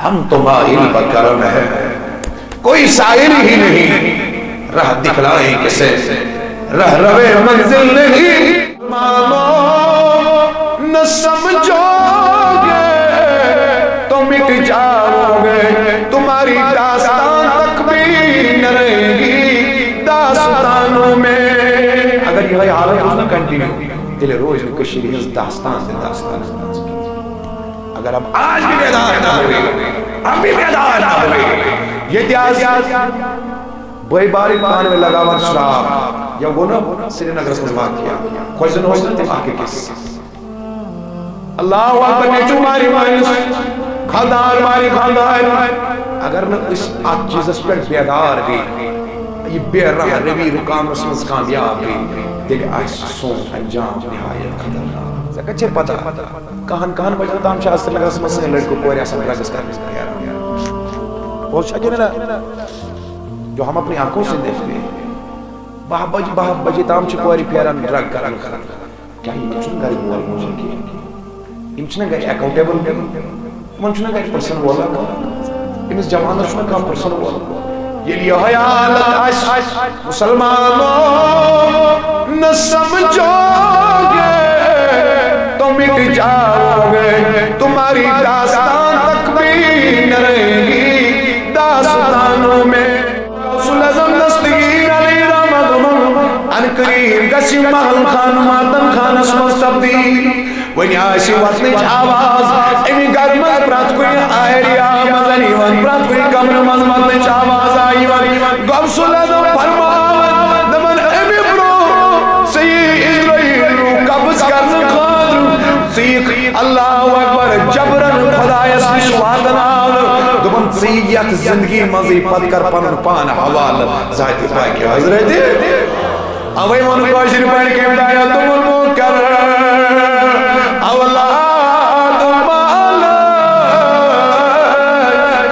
ہم تو مائل بکرم ہے کوئی سائل ہی نہیں راہ دکھلائیں کسے رہ روے منزل نہیں مانو نہ سمجھو گے تو مٹ جاؤ گے تمہاری داستان تک بھی نہ رہے گی داستانوں میں اگر یہ حالت نہ کنٹینیو دل روز کشیر ہز داستان اگر ہم آج بھی بیدار نہ ہوئے ہم بھی بیدار نہ ہوئے یہ دیاز بھائی باری پانے میں لگاوان شراب یا وہ نا سری نگر اس میں بات کیا خوشن ہو سکتے ہیں آکے کس اللہ اکبر نے جو ماری مائنس خاندار ماری خاندار اگر نہ اس آج چیز اس پر بیدار بھی یہ بے راہ روی رکام اس میں کامیاب بھی دل آئیس سون انجام نہایت خطرناک زکر چھے پتا کہاں بجتا ہم شاستر لگا اس مسئلہ لڑکو کوئی ایسا ڈرگس کرنے سے بہت شکر ہے جو ہم اپنی آنکھوں سے دیکھتے ہیں بہت بجے تام چکواری پیاران ڈرگ کرن کیا یہ چن گئی بول مجھے کی ان چن گئی اکاؤنٹیبل من چن گئی پرسن بولا انس جوان چن کام پرسن بولا یہ لیے حیالت عش مسلمانوں نہ سمجھو گے تو مٹ جاؤ گے تمہاری داستان تک بھی نہ رہے گی داستانوں میں سلزم دستگیر علی رحمت ان قریب گسی محل خان ماتن خان اسمس تبدیل ونی آسی وطنچ آواز امی گرمت پرات کوئی آئریا مزنی ون پرات کوئی کمر مزمتنچ آواز آئی ون گم سلزم فرماوت دمن امی برو سی اسرائیل رو قبض کرن خادر سیخ اللہ اکبر جبرن خدای سوادن آور دمن سیت زندگی مزی پت کر پنن پان حوال ذاتی پاکی حضرت اوی من کوشر پڑھ کے امدایا دمن موکر اولاد مال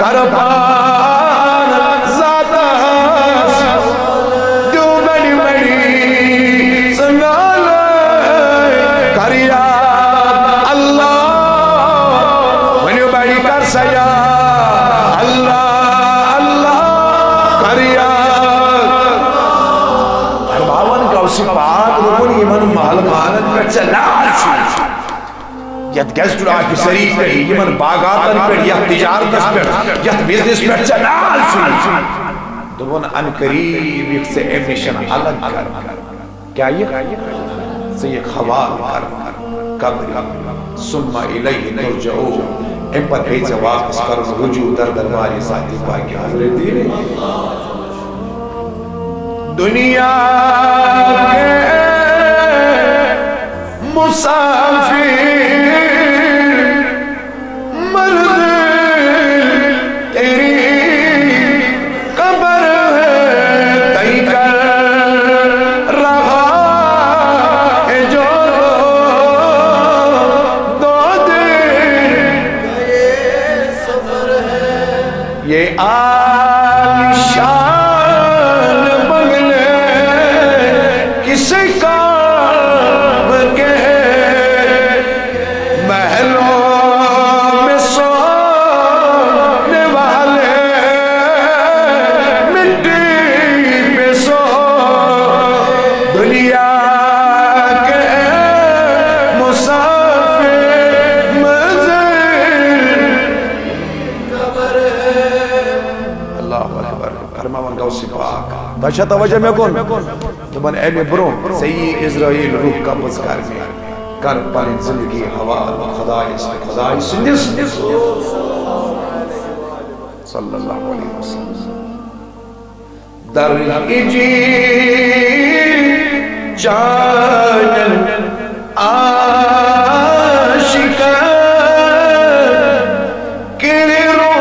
کربان ذات جو بڑی بڑی سنال کریا اللہ ونیو بڑی کر سیا اللہ اللہ کریا ارباون گوسی پاک رکن ایمن محل خانت پر چلال شو یت گیسٹ آج سری پر یمن باغاتن پر یت تجارت پر یت بزنس پر چلال شو دون ان قریب ایک سے ایمیشن الگ کر کیا یہ سے یہ خواب کر قبر ثم الیہ ترجعو ان پر بھیجا واپس کر رجوع در درباری ذاتی پاکی حضرت دین دنیا کے مسافر یہ آلیشان بنگلے کس کام کے محلوں میں سونے والے مٹی پہ سو دنیا کے مسافر فرماون گوسی پاک داشتا توجہ میں کن دبن اے برون سی اسرائیل روح قبض کر پانی زندگی حوال خدای سندس صلی اللہ علیہ وسلم در ایجی چانن آشکا کلی رو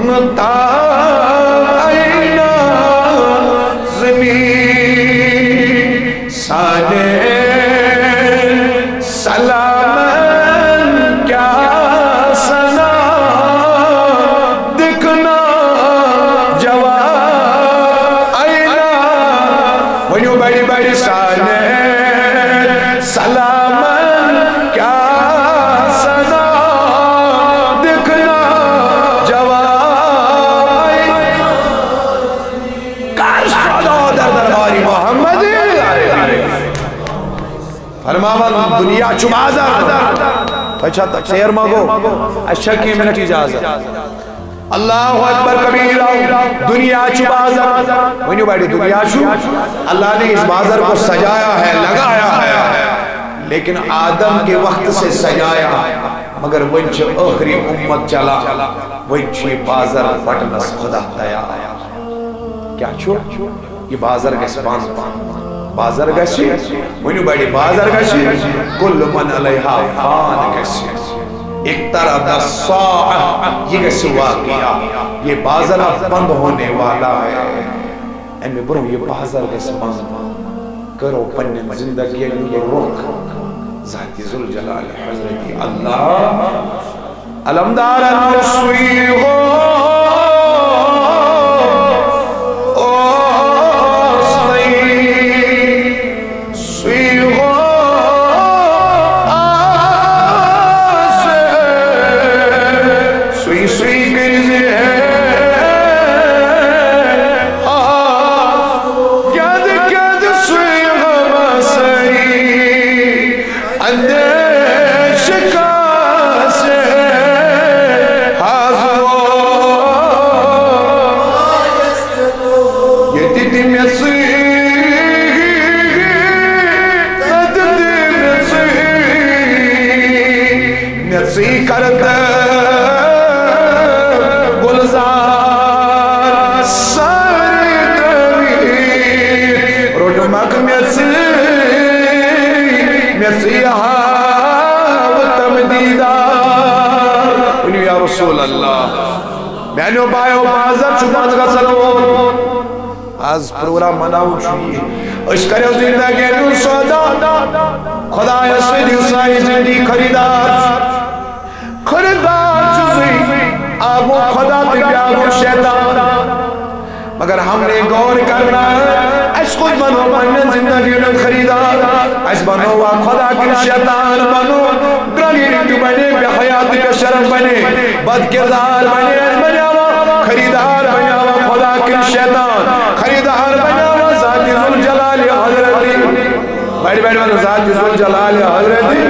نتا سلامن کیا سنا دکھنا جواب آئینا ونیو بڑی بڑی سانے سلامن کیا سنا دکھنا بابا دنیا چو بازار اچھا سیر مگو اچھا کی منٹ اجازت اللہ اکبر کبیرہ دنیا چو بازار ونیو بیٹی دنیا چو اللہ نے اس بازار کو سجایا ہے لگایا ہے لیکن آدم کے وقت سے سجایا مگر ونچ آخری امت چلا ونچ بازار پٹنس خدا تیار کیا چھو یہ بازار گیس باند بازار گیسی ونیو بیٹی بازار گیسی کل من علیہا فان گیسی اقترب الساعہ یہ گیسی واقعہ یہ بازار بند ہونے والا ہے امی برو یہ بازار گیس باند کرو پنن زندگی رخ ذاتی ذوالجلال حضرت اللہ علمدار الرسوی ہو میانیو بایو بازار چھپانت کا سلو آز پروگرام مناو چھوئی اس کرے زندگی نیو سودا خدا اسوی سائی زندی خریدار خریدار چوزی آگو خدا تبی آگو شیطان مگر ہم نے غور کرنا اس خود بنو من زندگی نیو خریدار اس بنو خدا کی شیطان بنو درگی نیو بنے بے حیاتی کے شرف بنے بد کردار بنے خریدار بناوا خدا کی شیطان خریدار بناوا ذات ذوالجلال حضرت بیٹھ بیٹھ ذات ذوالجلال حضرت